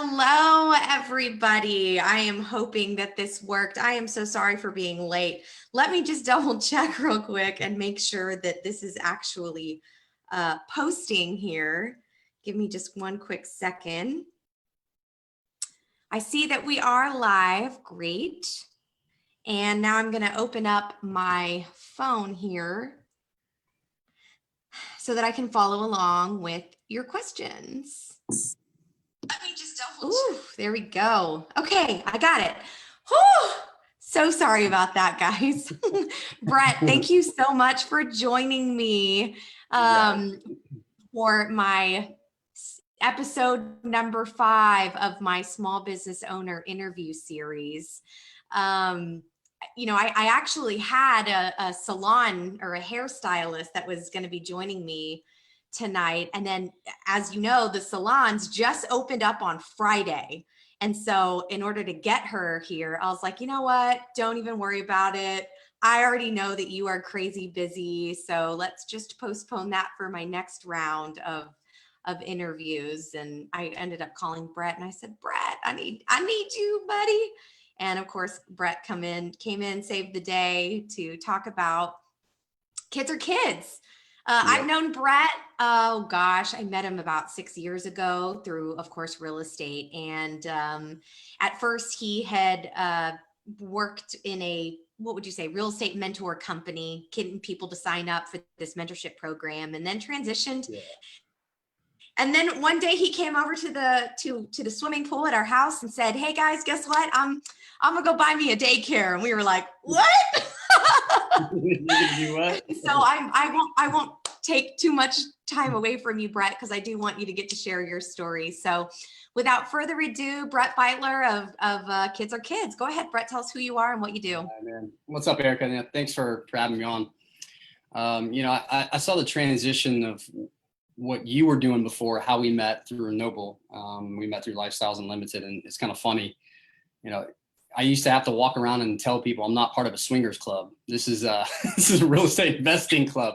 Hello, everybody. I am hoping that this worked. I am so sorry for being late. Let me just double check real quick and make sure that this is actually posting here. Give me just one quick second. I see that we are live. Great. And now I'm going to open up my phone here so that I can follow along with your questions. Let me just double check. Ooh, there we go. Okay, I got it. Whew. So sorry about that, guys. Bret, thank you so much for joining me for my episode number 5 of my small business owner interview series. I actually had a salon or a hairstylist that was going to be joining me tonight. And then, as you know, the salons just opened up on Friday. And so in order to get her here, I was like, you know what? Don't even worry about it. I already know that you are crazy busy. So let's just postpone that for my next round of interviews. And I ended up calling Bret and I said, Bret, I need you, buddy. And of course, Bret came in, saved the day to talk about kids are kids. I've known Bret, oh gosh, I met him about 6 years ago through, of course, real estate. And at first he had worked in a, what would you say, real estate mentor company, getting people to sign up for this mentorship program, and then transitioned. Yeah. And then one day he came over to the swimming pool at our house and said, hey guys, guess what? I'm gonna go buy me a daycare. And we were like, what? Do what? So I won't take too much time away from you, Bret, because I do want you to get to share your story. So without further ado, Bret Beitler of Kids Are Kids. Go ahead, Bret, tell us who you are and what you do. Hi, man. What's up, Erica? Thanks for having me on. I saw the transition of what you were doing before, how we met through Noble. We met through Lifestyles Unlimited, and it's kind of funny. I used to have to walk around and tell people I'm not part of a swingers club. This is a real estate investing club.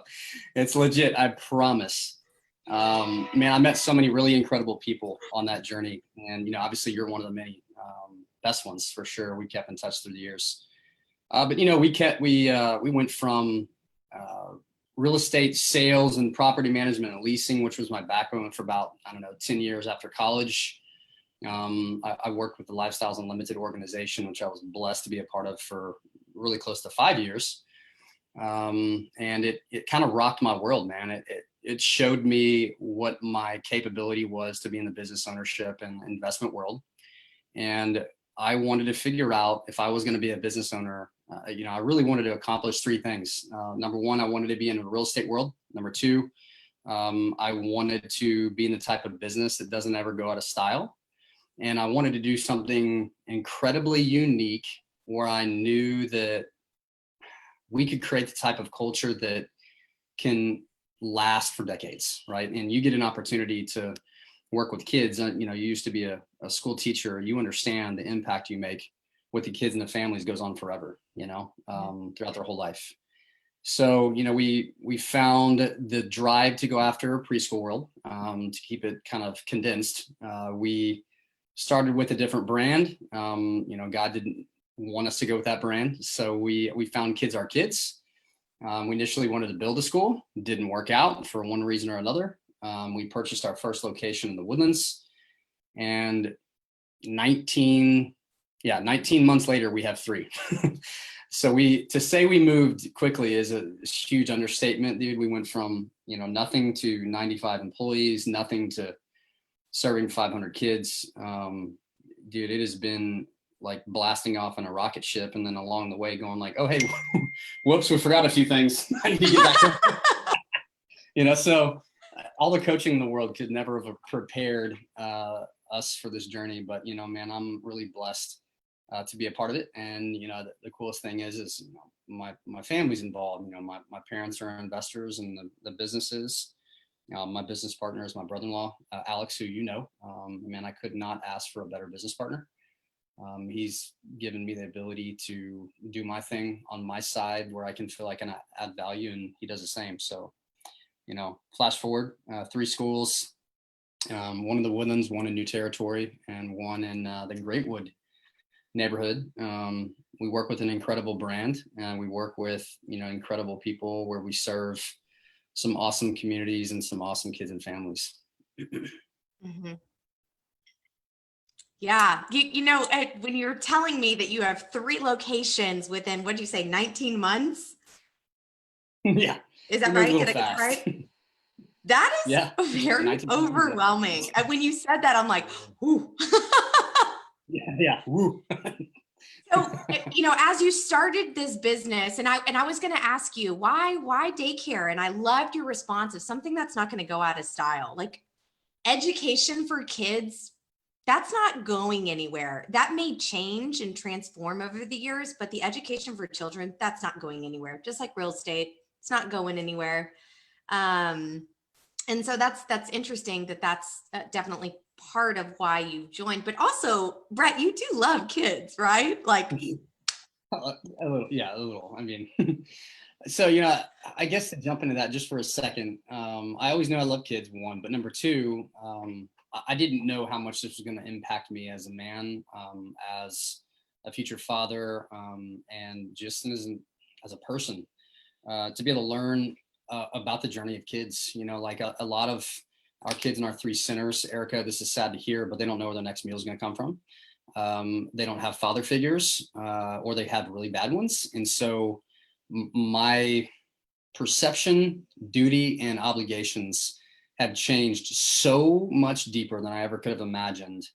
It's legit, I promise. Man, I met so many really incredible people on that journey, and obviously you're one of the many best ones for sure. We kept in touch through the years, but we went from real estate sales and property management and leasing, which was my background, for about 10 years after college. I worked with the Lifestyles Unlimited organization, which I was blessed to be a part of for really close to 5 years. And it kind of rocked my world, man. It showed me what my capability was to be in the business ownership and investment world. And I wanted to figure out if I was going to be a business owner, I really wanted to accomplish 3 things. Number 1, I wanted to be in the real estate world. Number 2, I wanted to be in the type of business that doesn't ever go out of style. And I wanted to do something incredibly unique where I knew that we could create the type of culture that can last for decades, right? And you get an opportunity to work with kids. You used to be a school teacher. You understand the impact you make with the kids and the families goes on forever, throughout their whole life. So, we found the drive to go after preschool world, to keep it kind of condensed. We started with a different brand. God didn't want us to go with that brand. So we found Kids Are Kids. We initially wanted to build a school. Didn't work out for one reason or another. We purchased our first location in the Woodlands, and 19 months later, we have 3. So to say we moved quickly is a huge understatement, dude. We went from, nothing to 95 employees, nothing to serving 500 kids. Dude, it has been like blasting off in a rocket ship, and then along the way going like, oh, hey, whoops, we forgot a few things. I need to get back. So all the coaching in the world could never have prepared us for this journey. But, man, I'm really blessed to be a part of it. And, the coolest thing is my family's involved. My parents are investors in the businesses. My business partner is my brother-in-law, Alex, who man, I could not ask for a better business partner. He's given me the ability to do my thing on my side where I can feel I can add value, and he does the same. So, flash forward, 3 schools, One in the Woodlands, one in New Territory, and one in the Greatwood neighborhood. We work with an incredible brand, and we work with, incredible people where we serve some awesome communities and some awesome kids and families. Mm-hmm. Yeah. When you're telling me that you have 3 locations within, what did you say, 19 months? Yeah. Is that It moves right? a little Did I get it fast. right? That Yeah. is very 19 months, yeah. overwhelming. And when you said that, I'm like, ooh. Yeah. Yeah. Woo. So, as you started this business, and I was going to ask you why daycare, and I loved your response of something that's not going to go out of style, like education for kids. That's not going anywhere. That may change and transform over the years, but the education for children, that's not going anywhere. Just like real estate, it's not going anywhere. And so that's interesting that's definitely part of why you joined. But also, Bret, you do love kids, right? Like, A little, yeah, a little. I mean, so I guess to jump into that just for a second, I always knew I love kids, one, but number two, I didn't know how much this was going to impact me as a man, as a future father, and just as a person, to be able to learn about the journey of kids. Like a lot of our kids in our 3 centers, Erica, this is sad to hear, but they don't know where their next meal is going to come from. They don't have father figures, or they have really bad ones. And so my perception, duty, and obligations have changed so much deeper than I ever could have imagined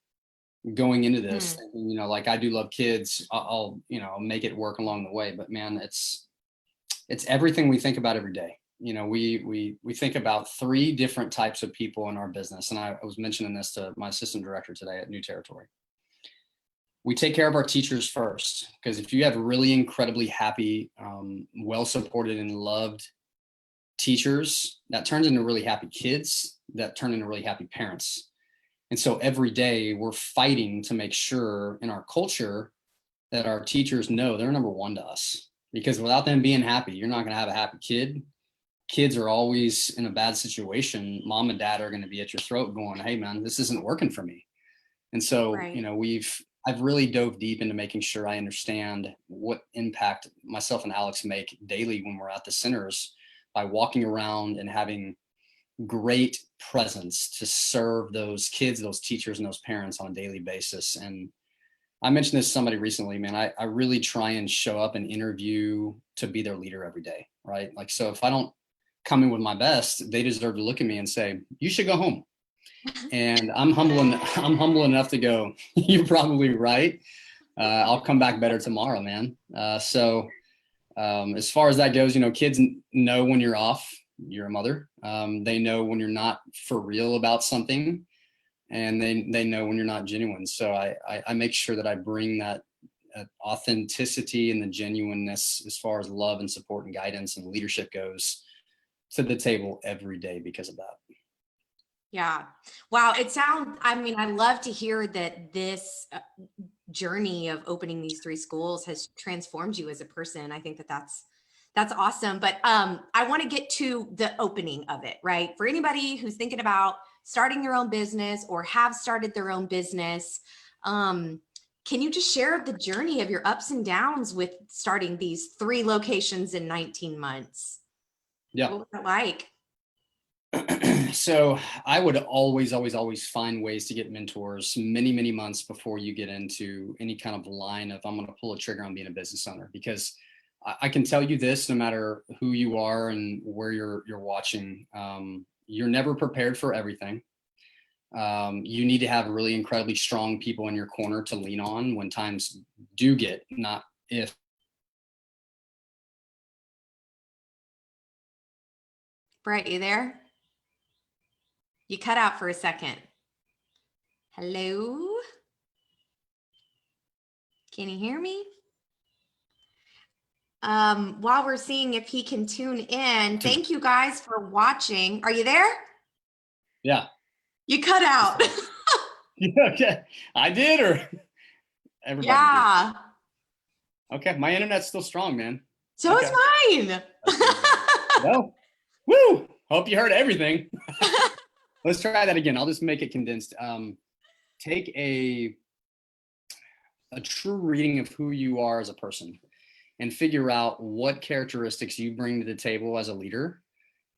going into this. Like, I do love kids. I'll make it work along the way, but man, it's everything we think about every day. We think about 3 different types of people in our business. And I was mentioning this to my assistant director today at New Territory. We take care of our teachers first, because if you have really incredibly happy, well-supported and loved teachers, that turns into really happy kids that turn into really happy parents. And so every day we're fighting to make sure in our culture that our teachers know they're number 1 to us, because without them being happy, you're not going to have a happy kid. Kids are always in a bad situation. Mom and dad are going to be at your throat going, hey man, this isn't working for me. And so, right. I've really dove deep into making sure I understand what impact myself and Alex make daily when we're at the centers, by walking around and having great presence to serve those kids, those teachers, and those parents on a daily basis. And I mentioned this to somebody recently, man, I really try and show up and interview to be their leader every day, right? Like, so if I don't come in with my best, they deserve to look at me and say, you should go home. And I'm humble enough to go, you're probably right. I'll come back better tomorrow, man. So as far as that goes, kids know when you're off, you're a mother. They know when you're not for real about something, and they know when you're not genuine. So I make sure that I bring that authenticity and the genuineness as far as love and support and guidance and leadership goes to the table every day because of that. Yeah. Wow. I love to hear that this journey of opening these 3 schools has transformed you as a person. I think that's awesome. But I want to get to the opening of it, right? For anybody who's thinking about starting their own business or have started their own business, can you just share the journey of your ups and downs with starting these 3 locations in 19 months? Yeah. What was that like? So I would always find ways to get mentors many months before you get into any kind of line of, I'm going to pull a trigger on being a business owner, because I can tell you this, no matter who you are and where you're watching, you're never prepared for everything. You need to have really incredibly strong people in your corner to lean on when times do get, not if. Bret, you there? You cut out for a second. Hello? Can you hear me? While we're seeing if he can tune in, thank you guys for watching. Are you there? Yeah. You cut out. Okay. I did, or everybody Yeah. did? Okay. My internet's still strong, man. So Okay. is mine. Well, woo! Hope you heard everything. Let's try that again. I'll just make it condensed. Take a true reading of who you are as a person and figure out what characteristics you bring to the table as a leader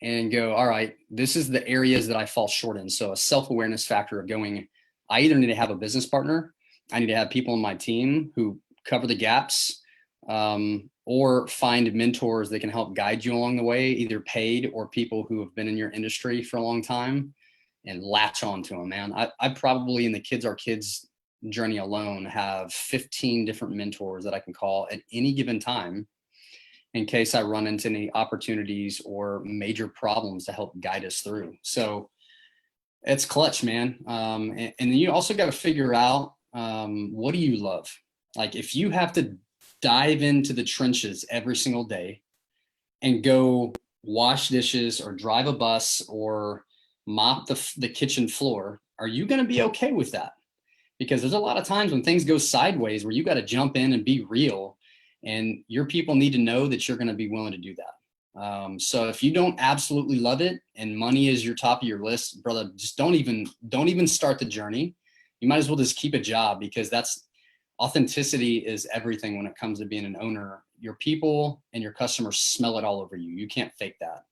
and go, all right, this is the areas that I fall short in. So a self-awareness factor of going, I either need to have a business partner, I need to have people on my team who cover the gaps, or find mentors that can help guide you along the way, either paid or people who have been in your industry for a long time, and latch on to them, man. I probably in the Kids Are Kids journey alone have 15 different mentors that I can call at any given time in case I run into any opportunities or major problems to help guide us through. So it's clutch, man. And you also got to figure out, what do you love? Like if you have to dive into the trenches every single day and go wash dishes or drive a bus or mop the kitchen floor, are you going to be okay with that? Because there's a lot of times when things go sideways where you got to jump in and be real, and your people need to know that you're going to be willing to do that. So if you don't absolutely love it and money is your top of your list, brother, just don't even start the journey. You might as well just keep a job, because authenticity is everything when it comes to being an owner. Your people and your customers smell it all over you. You can't fake that.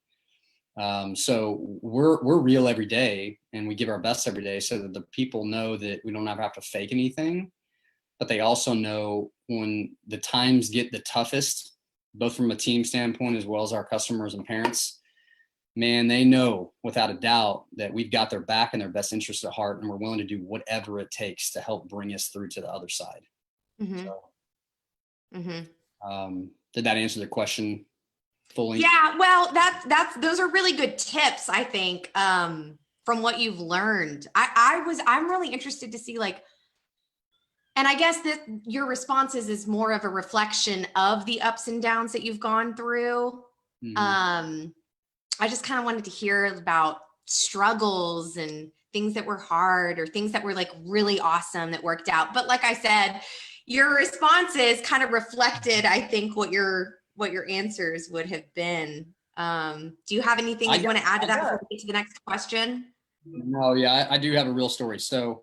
So we're real every day, and we give our best every day so that the people know that we don't ever have to fake anything, but they also know when the times get the toughest, both from a team standpoint as well as our customers and parents, man, they know without a doubt that we've got their back and their best interest at heart, and we're willing to do whatever it takes to help bring us through to the other side. Mm-hmm. So, Mm-hmm. did that answer the question fully? Yeah, well, those are really good tips, I think, from what you've learned. I'm really interested to see, like, and I guess that your responses is more of a reflection of the ups and downs that you've gone through. Mm-hmm. I just kind of wanted to hear about struggles and things that were hard or things that were like really awesome that worked out. But like I said, your responses kind of reflected, I think, what your answers would have been. Do you have anything that you want to add to that before we get to the next question? No, yeah, I do have a real story. So,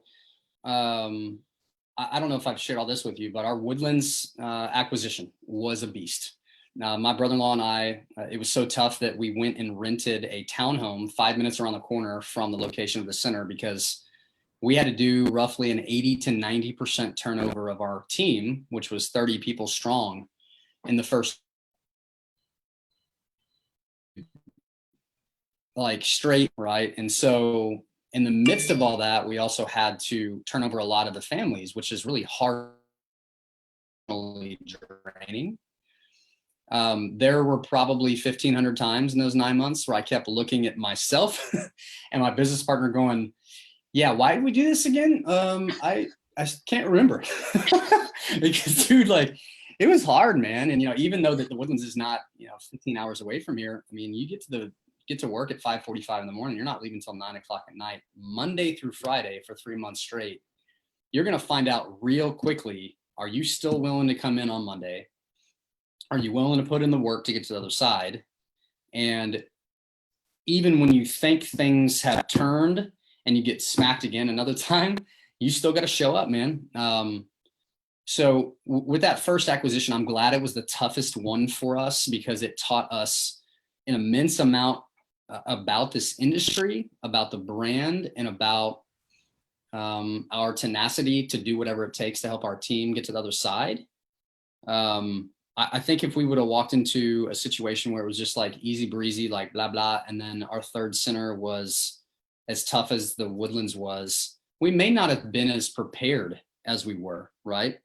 I don't know if I've shared all this with you, but our Woodlands acquisition was a beast. My brother-in-law and I, it was so tough that we went and rented a townhome 5 minutes around the corner from the location of the center, because we had to do roughly an 80 to 90% turnover of our team, which was 30 people strong in the first, like, straight, right? And so in the midst of all that, we also had to turn over a lot of the families, which is really hard, draining. There were probably 1,500 times in those 9 months where I kept looking at myself and my business partner going, yeah, why did we do this again? I can't remember. Because, dude, like, it was hard, man. And, even though that the Woodlands is not, 15 hours away from here, I mean, you get to work at 5:45 in the morning. You're not leaving until 9 o'clock at night, Monday through Friday for 3 months straight. You're going to find out real quickly, are you still willing to come in on Monday? Are you willing to put in the work to get to the other side? And even when you think things have turned and you get smacked again another time, you still got to show up, man. So with that first acquisition, I'm glad it was the toughest one for us, because it taught us an immense amount about this industry, about the brand, and about our tenacity to do whatever it takes to help our team get to the other side. I think if we would have walked into a situation where it was just like easy breezy, like blah, blah, and then our third center was as tough as the Woodlands was, we may not have been as prepared as we were, right?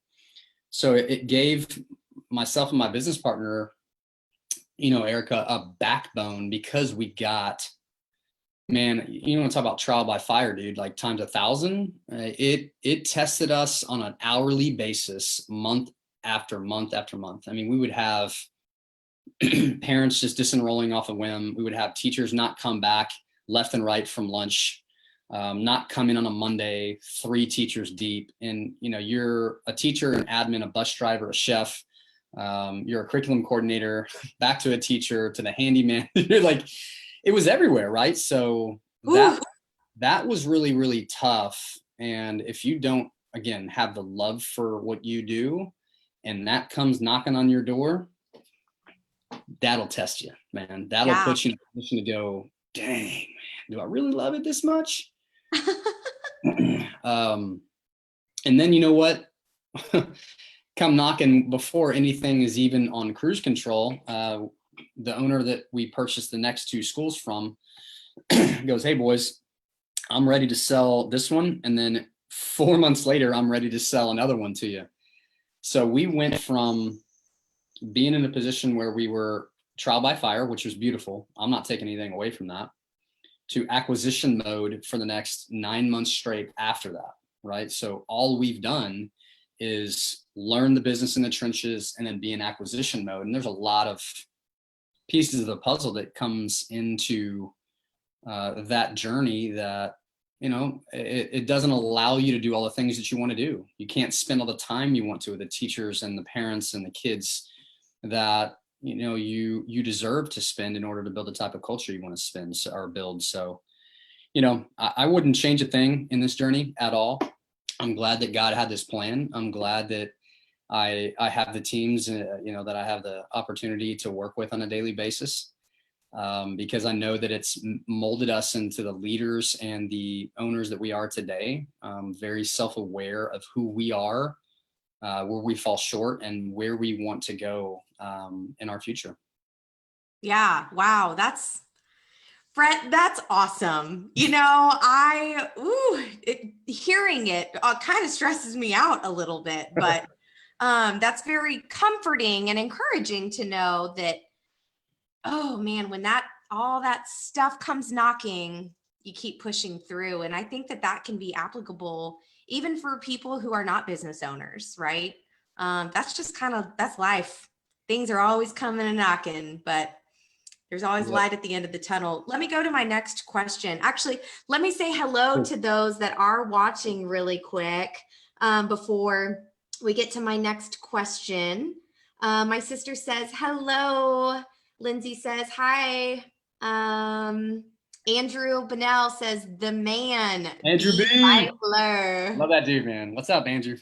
So it gave myself and my business partner, Erica, a backbone, because we got, man, you want to talk about trial by fire, dude, like times 1,000. It tested us on an hourly basis, month after month after month. I mean, we would have parents just disenrolling off a whim. We would have teachers not come back left and right from lunch, not come in on a Monday, 3 teachers deep. And, you're a teacher, an admin, a bus driver, a chef, you're a curriculum coordinator, back to a teacher, to the handyman. You're like, it was everywhere, right? So that that was really, really tough. And if you don't, again, have the love for what you do, and that comes knocking on your door, that'll test you, man. That'll Yeah. put you in a position to go, dang, man, do I really love it this much? um, and then you know what? Come knocking before anything is even on cruise control. The owner that we purchased the next two schools from goes, hey boys, I'm ready to sell this one. And then 4 months later, I'm ready to sell another one to you. So we went from being in a position where we were trial by fire, which was beautiful. I'm not taking anything away from that, to acquisition mode for the next 9 months straight after that. Right. So all we've done is learn the business in the trenches and then be in acquisition mode. And there's a lot of pieces of the puzzle that comes into that journey that, you know, it doesn't allow you to do all the things that you want to do. You can't spend all the time you want to with the teachers and the parents and the kids that, you know, you deserve to spend in order to build the type of culture you want to spend or build. So, you know, I wouldn't change a thing in this journey at all. I'm glad that God had this plan. I'm glad that I have the teams, you know, that I have the opportunity to work with on a daily basis, because I know that it's molded us into the leaders and the owners that we are today. Very self-aware of who we are, where we fall short, and where we want to go in our future. Yeah. Wow. Brett, that's awesome. You know, hearing it kind of stresses me out a little bit, but that's very comforting and encouraging to know that, oh man, when all that stuff comes knocking, you keep pushing through. And I think that can be applicable even for people who are not business owners, right? That's just that's life. Things are always coming and knocking, but there's always Yep. light at the end of the tunnel. Let me go to my next question. Actually, let me say hello to those that are watching really quick before we get to my next question. My sister says hello. Lindsay says hi. Andrew Bonnell says the man, Andrew B. B. Beitler. Love that dude, man. What's up, Andrew?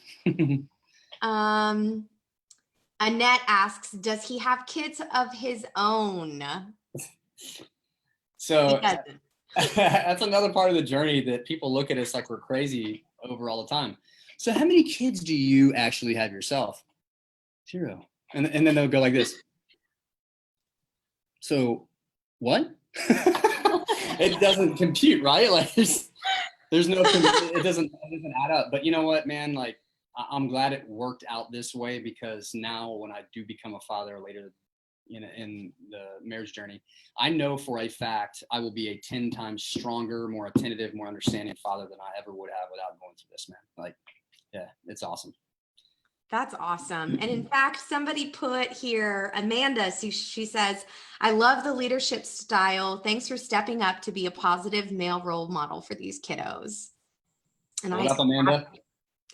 Annette asks, does he have kids of his own? So He doesn't. that's another part of the journey that people look at us like we're crazy over all the time. So how many kids do you actually have yourself? 0. And then they'll go like this. So what? It doesn't compute, right? Like there's no, it doesn't add up. But you know what, man? Like I'm glad it worked out this way, because now when I do become a father later in the marriage journey, I know for a fact I will be a 10 times stronger, more attentive, more understanding father than I ever would have without going through this, man. Like, yeah, it's awesome. That's awesome. And in fact, somebody put here, Amanda, she says, I love the leadership style. Thanks for stepping up to be a positive male role model for these kiddos. And What up, Amanda?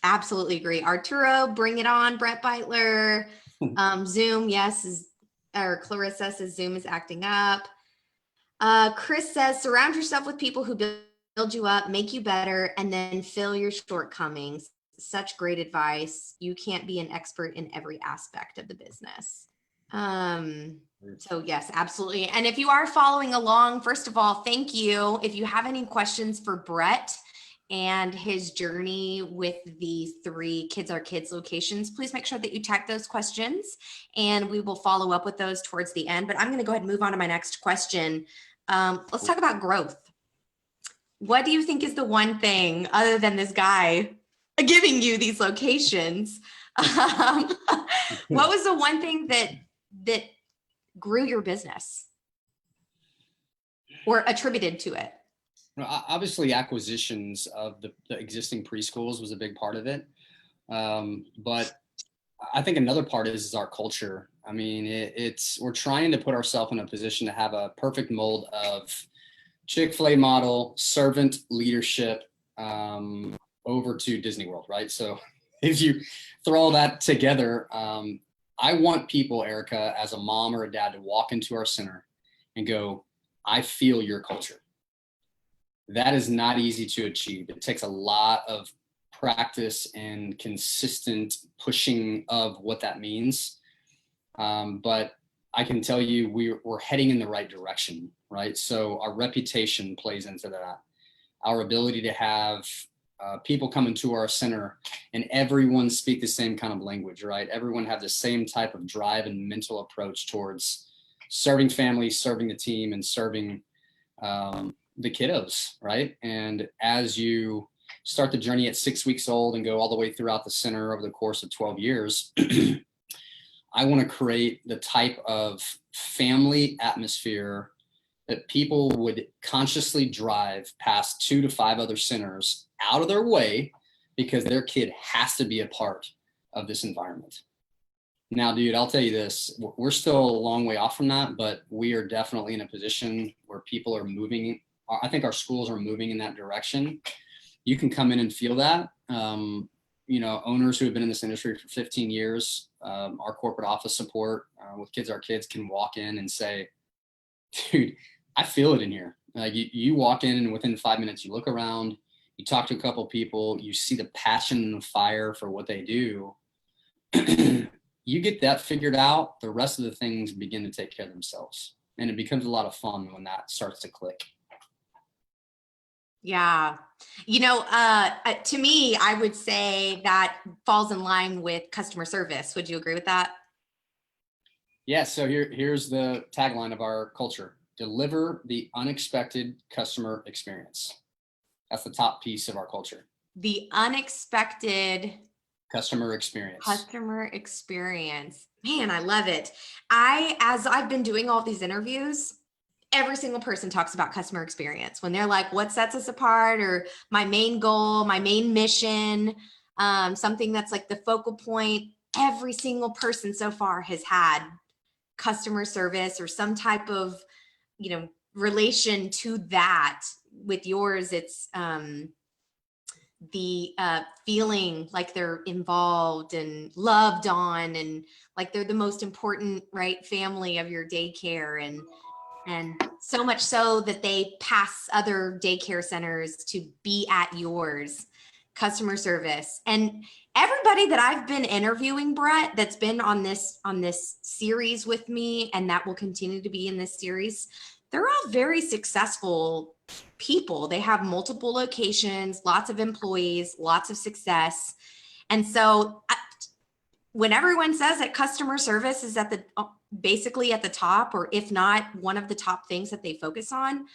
absolutely agree. Arturo, bring it on. Bret Beitler. Zoom, yes, or Clarissa says Zoom is acting up. Chris says, surround yourself with people who build you up, make you better, and then fill your shortcomings. Such great advice. You can't be an expert in every aspect of the business. So yes, absolutely. And if you are following along, first of all, thank you. If you have any questions for Bret and his journey with the 3 Kids Are Kids locations, please make sure that you tag those questions and we will follow up with those towards the end. But I'm going to go ahead and move on to my next question. Let's talk about growth. What do you think is the one thing, other than this guy giving you these locations, what was the one thing that grew your business or attributed to it? Obviously, acquisitions of the existing preschools was a big part of it. But I think another part is our culture. I mean, we're trying to put ourselves in a position to have a perfect mold of Chick-fil-A model, servant leadership, over to Disney World, right? So if you throw all that together, I want people, Erica, as a mom or a dad, to walk into our center and go, I feel your culture. That is not easy to achieve. It takes a lot of practice and consistent pushing of what that means. But I can tell you we're heading in the right direction, right? So our reputation plays into that. Our ability to have people come into our center and everyone speak the same kind of language, right? Everyone have the same type of drive and mental approach towards serving families, serving the team, and serving the kiddos, right? And as you start the journey at 6 weeks old and go all the way throughout the center over the course of 12 years, I want to create the type of family atmosphere that people would consciously drive past 2 to 5 other centers out of their way because their kid has to be a part of this environment. Now, dude, I'll tell you this, we're still a long way off from that, but we are definitely in a position where people are moving. I think our schools are moving in that direction. You can come in and feel that. Owners who have been in this industry for 15 years, our corporate office support with Kids Are Kids can walk in and say, dude, I feel it in here. Like you walk in and within 5 minutes, you look around, you talk to a couple of people, you see the passion and the fire for what they do. You get that figured out, the rest of the things begin to take care of themselves. And it becomes a lot of fun when that starts to click. Yeah. To me, I would say that falls in line with customer service. Would you agree with that? Yeah. So here's the tagline of our culture: deliver the unexpected customer experience. That's the top piece of our culture. The unexpected customer experience. Man, I love it. As I've been doing all these interviews, every single person talks about customer experience when they're like, what sets us apart, or my main goal, my main mission, something that's like the focal point. Every single person so far has had customer service or some type of, relation to that. With yours, it's the feeling like they're involved and loved on, and like they're the most important, right, family of your daycare, and so much so that they pass other daycare centers to be at yours. Customer service. And everybody that I've been interviewing, Bret, that's been on this series with me, and that will continue to be in this series, they're all very successful people. They have multiple locations, lots of employees, lots of success. And so when everyone says that customer service is basically at the top, or if not one of the top things that they focus on,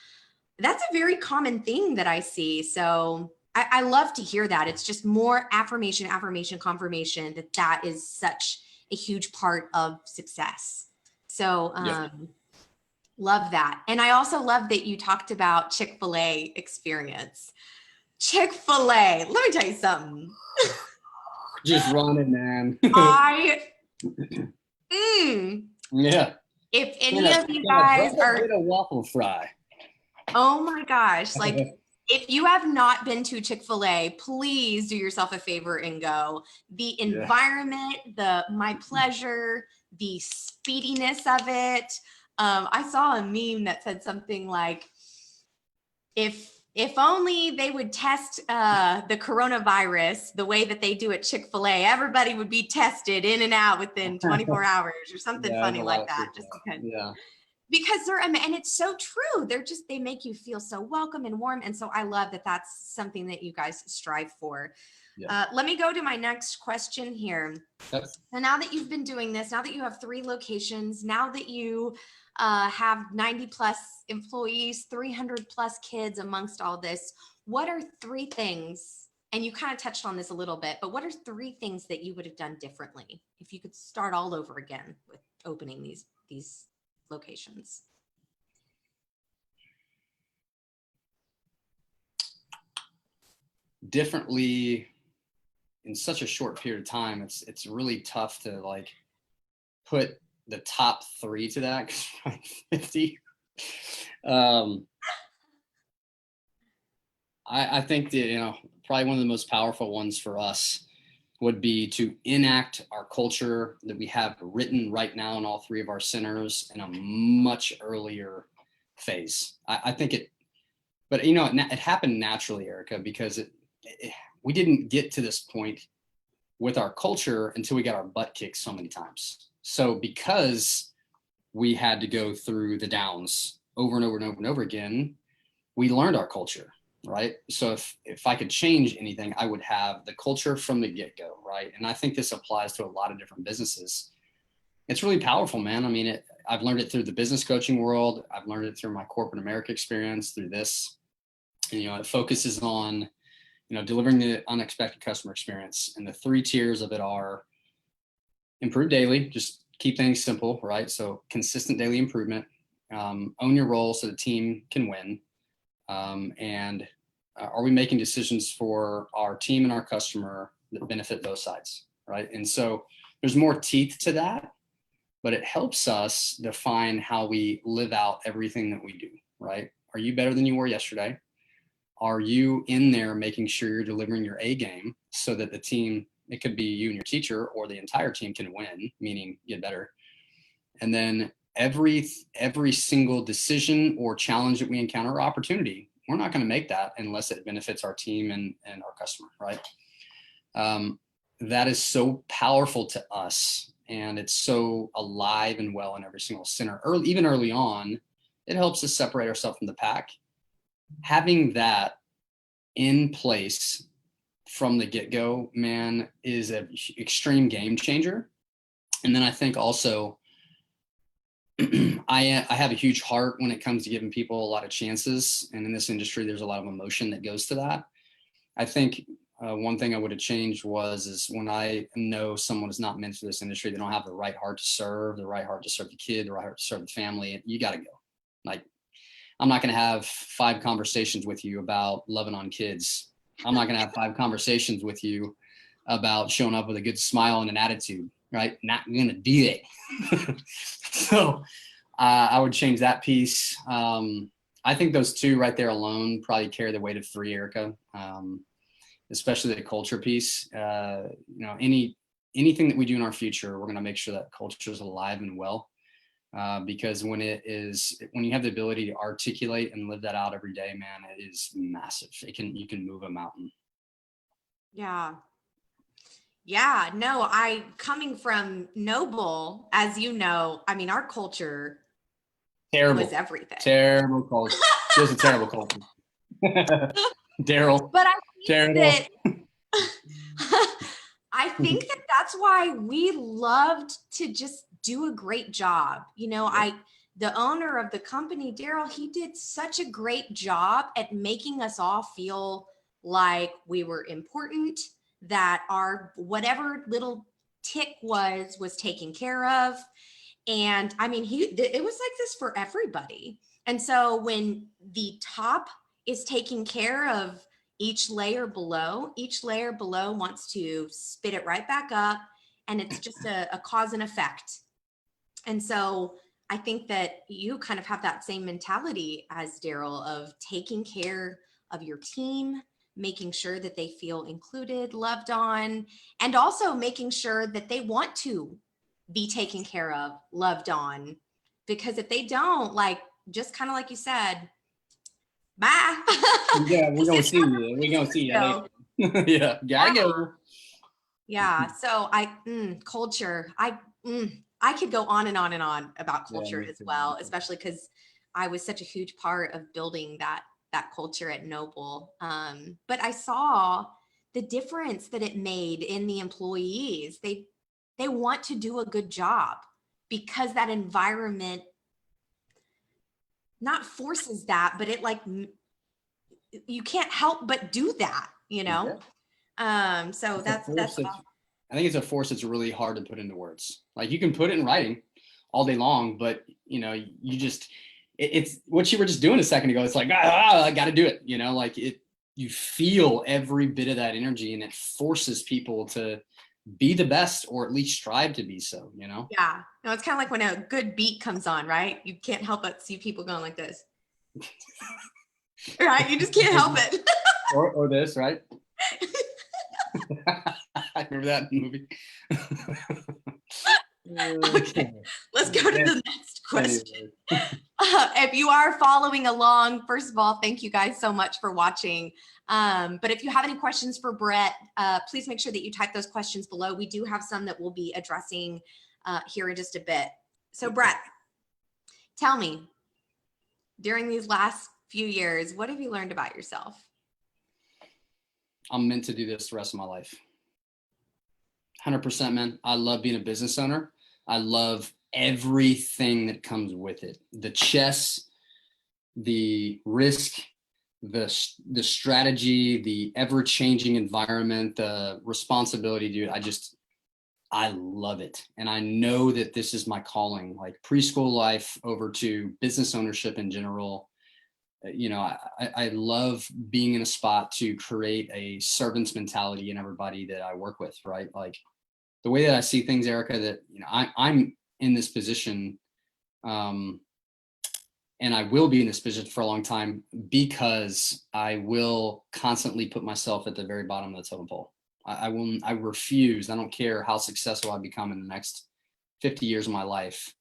that's a very common thing that I see. So I love to hear that. It's just more affirmation, confirmation that is such a huge part of success. So love that. And I also love that you talked about Chick-fil-A experience. Chick-fil-A, let me tell you something. Just running, man. Yeah. If any of you guys are a waffle fry. Oh my gosh. Like if you have not been to Chick-fil-A, please do yourself a favor and go. The environment, my pleasure, the speediness of it. I saw a meme that said something like, if only they would test the coronavirus the way that they do at Chick-fil-A, everybody would be tested in and out within 24 hours or something funny like that. Just because and it's so true. They make you feel so welcome and warm. And so I love that that's something that you guys strive for. Yeah. Let me go to my next question here. So now that you've been doing this, now that you have 3 locations, now that you have 90 plus employees, 300 plus kids amongst all this, what are 3 things, and you kind of touched on this a little bit, but what are 3 things that you would have done differently if you could start all over again with opening these locations? Differently in such a short period of time, it's really tough to like put the top 3 to that, because 50. I think that, probably one of the most powerful ones for us would be to enact our culture that we have written right now in all 3 of our centers in a much earlier phase. I think But it happened naturally, Erica, because we didn't get to this point with our culture until we got our butt kicked so many times. So because we had to go through the downs over and over and over and over again, we learned our culture, right? So if I could change anything, I would have the culture from the get-go, right? And I think this applies to a lot of different businesses. It's really powerful, man. I mean, I've learned it through the business coaching world. I've learned it through my corporate America experience, through this. And, it focuses on, delivering the unexpected customer experience. And the 3 tiers of it are improve daily, just keep things simple, right? So consistent daily improvement, own your role so the team can win. And are we making decisions for our team and our customer that benefit both sides, right? And so there's more teeth to that, but it helps us define how we live out everything that we do, right? Are you better than you were yesterday? Are you in there making sure you're delivering your A game so that the team, it could be you and your teacher or the entire team, can win, meaning get better? And then every single decision or challenge that we encounter or opportunity, we're not going to make that unless it benefits our team and our customer, right? That is so powerful to us, and it's so alive and well in every single center. Even early on, it helps us separate ourselves from the pack. Having that in place from the get-go, man, is an extreme game changer. And then I think also, I have a huge heart when it comes to giving people a lot of chances. And in this industry, there's a lot of emotion that goes to that. I think one thing I would have changed is when I know someone is not meant for this industry, they don't have the right heart to serve, the right heart to serve the kid, the right heart to serve the family, you got to go. Like, I'm not going to have 5 conversations with you about loving on kids. I'm not going to have 5 conversations with you about showing up with a good smile and an attitude, right? Not going to do it. So I would change that piece. I think those 2 right there alone probably carry the weight of 3, Erica, especially the culture piece. Anything that we do in our future, we're going to make sure that culture is alive and well. Because when you have the ability to articulate and live that out every day, man, it is massive. You can move a mountain. Yeah. Yeah, no, coming from Noble, as you know, I mean, our culture was everything. Terrible culture. Just a terrible culture. Daryl. But I think that that's why we loved to just do a great job. The owner of the company, Daryl, he did such a great job at making us all feel like we were important, that our whatever little tick was taken care of. And I mean, it was like this for everybody. And so when the top is taking care of each layer below wants to spit it right back up. And it's just a cause and effect. And so I think that you kind of have that same mentality as Daryl of taking care of your team, making sure that they feel included, loved on, and also making sure that they want to be taken care of, loved on. Because if they don't, like, just kind of like you said, bye. Yeah, we're going to see you. We're going to see you later. Yeah, gotta go. Yeah, so culture, I could go on and on and on about culture as well, especially because I was such a huge part of building that culture at Noble. But I saw the difference that it made in the employees. They want to do a good job because that environment not forces that, but it you can't help but do that, So that's awesome. I think it's a force that's really hard to put into words. Like, you can put it in writing all day long, but it's what you were just doing a second ago. It's like, I got to do it. You feel every bit of that energy, and it forces people to be the best, or at least strive to be so, Yeah. No, it's kind of like when a good beat comes on, right? You can't help but see people going like this. Right? You just can't help it. or this, right? I remember that movie. Okay, let's go to the next question. Anyway. If you are following along, first of all, thank you guys so much for watching. But if you have any questions for Bret, please make sure that you type those questions below. We do have some that we'll be addressing here in just a bit. So Bret, tell me, during these last few years, what have you learned about yourself? I'm meant to do this the rest of my life. 100%, man. I love being a business owner. I love everything that comes with it. The chess, the risk, the strategy, the ever-changing environment, the responsibility, dude. I love it. And I know that this is my calling, like preschool life over to business ownership in general. You know, I love being in a spot to create a servant's mentality in everybody that I work with, right? Like the way that I see things, Erica, that, you know, I'm in this position, and I will be in this position for a long time because I will constantly put myself at the very bottom of the totem pole. I refuse. I don't care how successful I become in the next 50 years of my life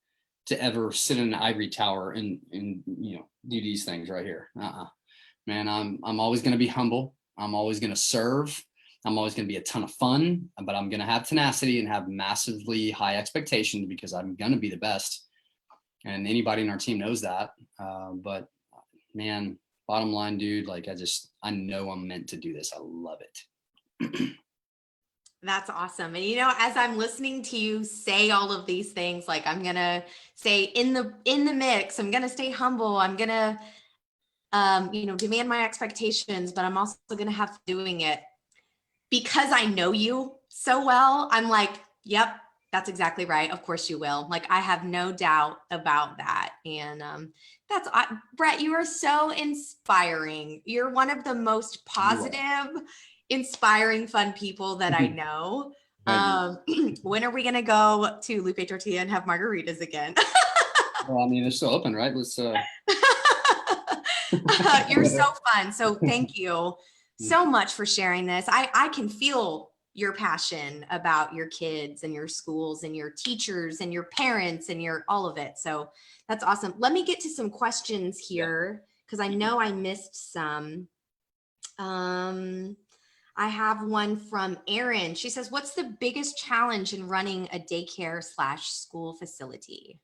to ever sit in an ivory tower and you know, do these things right here. Man, I'm always going to be humble. I'm always going to serve. I'm always going to be a ton of fun, but I'm going to have tenacity and have massively high expectations because I'm going to be the best. And anybody in our team knows that. But man, bottom line, dude, like I know I'm meant to do this. I love it. That's awesome. And you know, as I'm listening to you say all of these things, like I'm going to say in the mix, I'm going to stay humble. I'm going to, you know, demand my expectations, but I'm also going to have doing it because I know you so well. I'm like, yep, that's exactly right. Of course you will. Like, I have no doubt about that. And Bret, you are so inspiring. You're one of the most positive, inspiring, fun people that I know. When are we going to go to Lupe Tortilla and have margaritas again? Well, I mean, it's still open, right? Let's You're so fun. So thank you so much for sharing this. I can feel your passion about your kids and your schools and your teachers and your parents and your all of it. So that's awesome. Let me get to some questions here because I know I missed some. I have one from Erin. She says, what's the biggest challenge in running a daycare/school facility?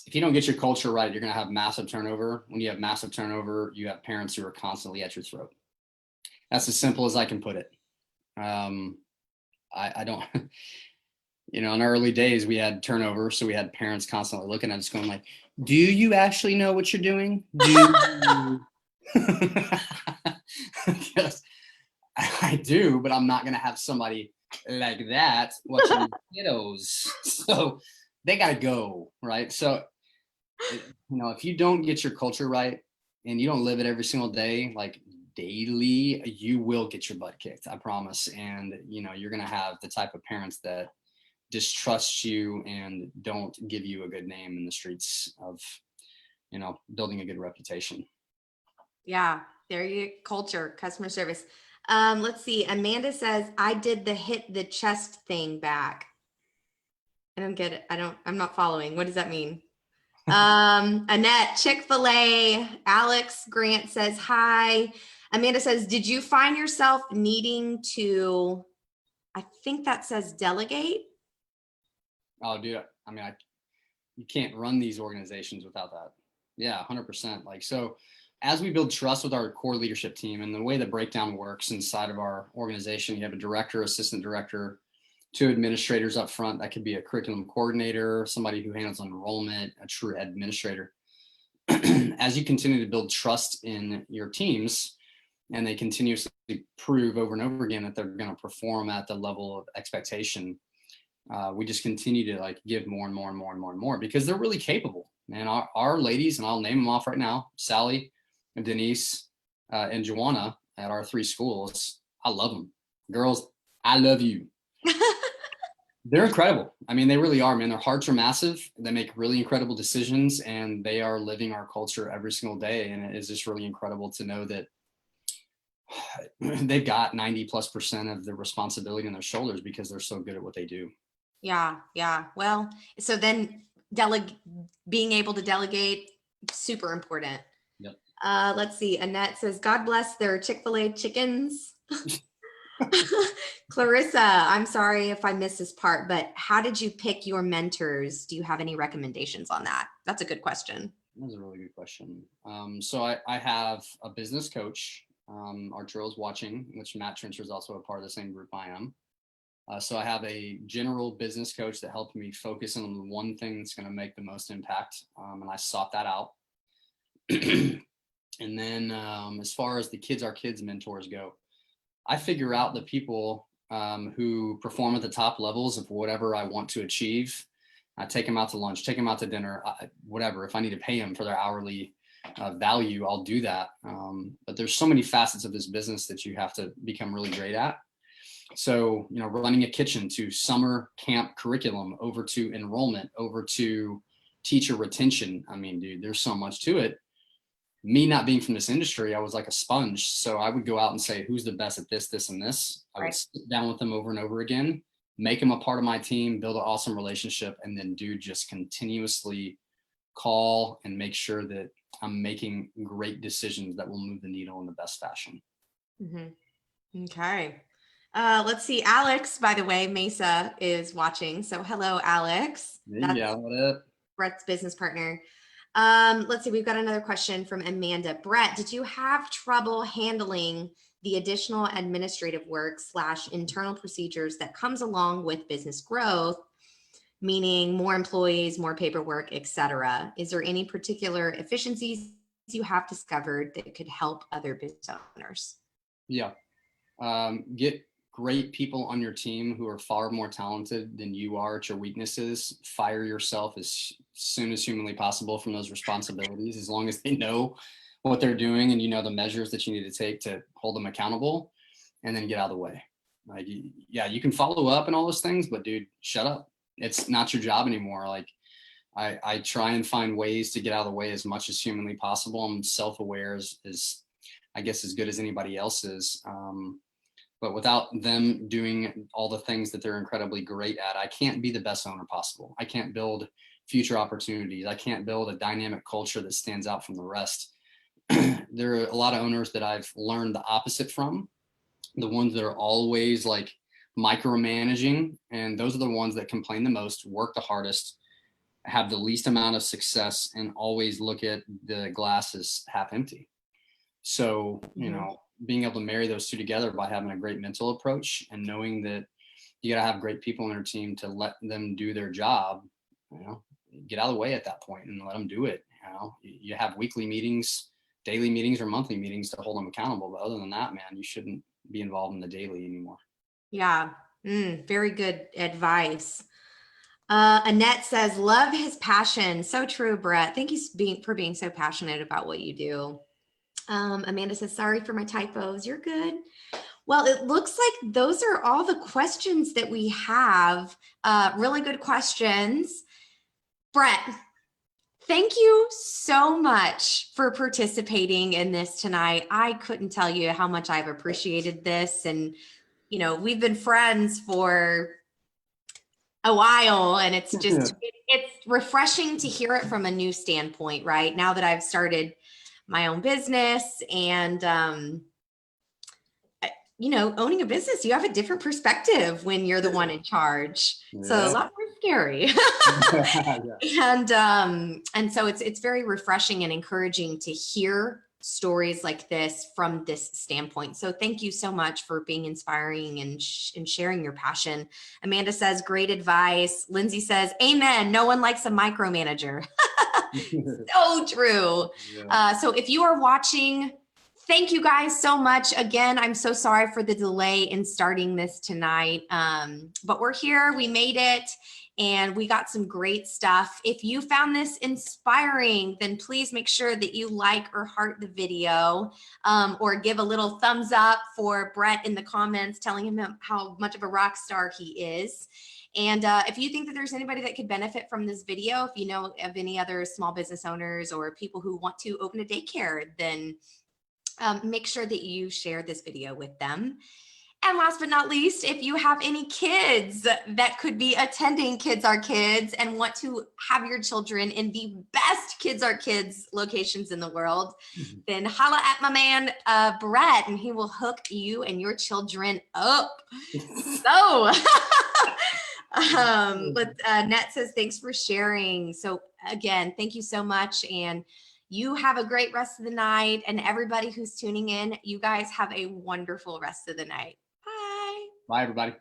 If you don't get your culture right, you're going to have massive turnover. When you have massive turnover, you have parents who are constantly at your throat. That's as simple as I can put it. I don't, you know, in our early days, we had turnover. So we had parents constantly looking at us going like, do you actually know what you're doing? Do you? Yes, I do, but I'm not going to have somebody like that watching kiddos. So they got to go, right? So, you know, if you don't get your culture right and you don't live it every single day, like daily, you will get your butt kicked, I promise. And, you know, you're going to have the type of parents that distrust you and don't give you a good name in the streets of, you know, building a good reputation. Yeah, there you culture, customer service. Let's see. Amanda says, I did the hit the chest thing back. I don't get it. I'm not following. What does that mean? Annette, Chick-fil-A. Alex Grant says, hi. Amanda says, did you find yourself needing to, I think that says delegate? Oh, dude. I mean, you can't run these organizations without that. Yeah, 100%. Like, so as we build trust with our core leadership team and the way the breakdown works inside of our organization, you have a director, assistant director, 2 administrators up front. That could be a curriculum coordinator, somebody who handles enrollment, a true administrator. As you continue to build trust in your teams and they continuously prove over and over again that they're going to perform at the level of expectation, we just continue to like give more and more and more and more and more because they're really capable. And our ladies, and I'll name them off right now, Sally and Denise and Joanna at our 3 schools, I love them. Girls, I love you. They're incredible. I mean, they really are, man. Their hearts are massive. They make really incredible decisions and they are living our culture every single day. And it is just really incredible to know that they've got 90+% of the responsibility on their shoulders because they're so good at what they do. Yeah. Yeah. Well, so then being able to delegate, super important. Yep. Let's see. Annette says, God bless their Chick-fil-A chickens. Clarissa, I'm sorry if I missed this part, but how did you pick your mentors? Do you have any recommendations on that? That's a good question. That's a really good question. So I have a business coach. Arturo is watching, which Matt Trencher is also a part of the same group I am. So I have a general business coach that helped me focus on the one thing that's going to make the most impact. And I sought that out. And then as far as the Kids Are Kids mentors go, I figure out the people who perform at the top levels of whatever I want to achieve. I take them out to lunch, take them out to dinner, whatever. If I need to pay them for their hourly value, I'll do that. But there's so many facets of this business that you have to become really great at. So, running a kitchen, to summer camp curriculum, over to enrollment, over to teacher retention. I mean, dude, there's so much to it. Me not being from this industry, I was like a sponge. So I would go out and say, who's the best at this, this, and this? I would sit down with them over and over again, make them a part of my team, build an awesome relationship, and then just continuously call and make sure that I'm making great decisions that will move the needle in the best fashion. Mm-hmm. Okay. Let's see. Alex, by the way, Mesa is watching. So hello, Alex. Yeah, what up? Bret's business partner. Let's see. We've got another question from Amanda. Bret, did you have trouble handling the additional administrative work / internal procedures that comes along with business growth, meaning more employees, more paperwork, etc.? Is there any particular efficiencies you have discovered that could help other business owners? Yeah. Get great people on your team who are far more talented than you are at your weaknesses. Fire yourself as soon as humanly possible from those responsibilities, as long as they know what they're doing and the measures that you need to take to hold them accountable, and then get out of the way. Like, yeah, you can follow up and all those things, but dude, shut up. It's not your job anymore. Like, I try and find ways to get out of the way as much as humanly possible. I'm self-aware as I guess as good as anybody else is. But without them doing all the things that they're incredibly great at, I can't be the best owner possible. I can't build future opportunities. I can't build a dynamic culture that stands out from the rest. There are a lot of owners that I've learned the opposite from, the ones that are always like micromanaging. And those are the ones that complain the most, work the hardest, have the least amount of success, and always look at the glass as half empty. So, being able to marry those two together by having a great mental approach and knowing that you got to have great people on your team to let them do their job, get out of the way at that point and let them do it. You have weekly meetings, daily meetings, or monthly meetings to hold them accountable. But other than that, man, you shouldn't be involved in the daily anymore. Yeah. Very good advice. Annette says, love his passion. So true, Bret. Thank you for being so passionate about what you do. Amanda says, sorry for my typos. You're good. Well, it looks like those are all the questions that we have. Really good questions. Bret, thank you so much for participating in this tonight. I couldn't tell you how much I've appreciated this. And, we've been friends for a while, and it's just, it's refreshing to hear it from a new standpoint, right? Now that I've started my own business and, owning a business, you have a different perspective when you're the one in charge. Yeah. So a lot more scary. And so it's very refreshing and encouraging to hear stories like this from this standpoint. So thank you so much for being inspiring and sharing your passion. Amanda says, great advice. Lindsay says, amen. No one likes a micromanager. So true. Yeah. So if you are watching, thank you guys so much. Again, I'm so sorry for the delay in starting this tonight, but we're here, we made it, and we got some great stuff. If you found this inspiring, then please make sure that you like or heart the video, or give a little thumbs up for Bret in the comments, telling him how much of a rock star he is. And if you think that there's anybody that could benefit from this video, if you know of any other small business owners or people who want to open a daycare, then make sure that you share this video with them. And last but not least, if you have any kids that could be attending Kids Are Kids and want to have your children in the best Kids Are Kids locations in the world, then holla at my man, Bret, and he will hook you and your children up. So, Net says, thanks for sharing. So again, thank you so much. And you have a great rest of the night. And everybody who's tuning in, you guys have a wonderful rest of the night. Bye. Bye, everybody.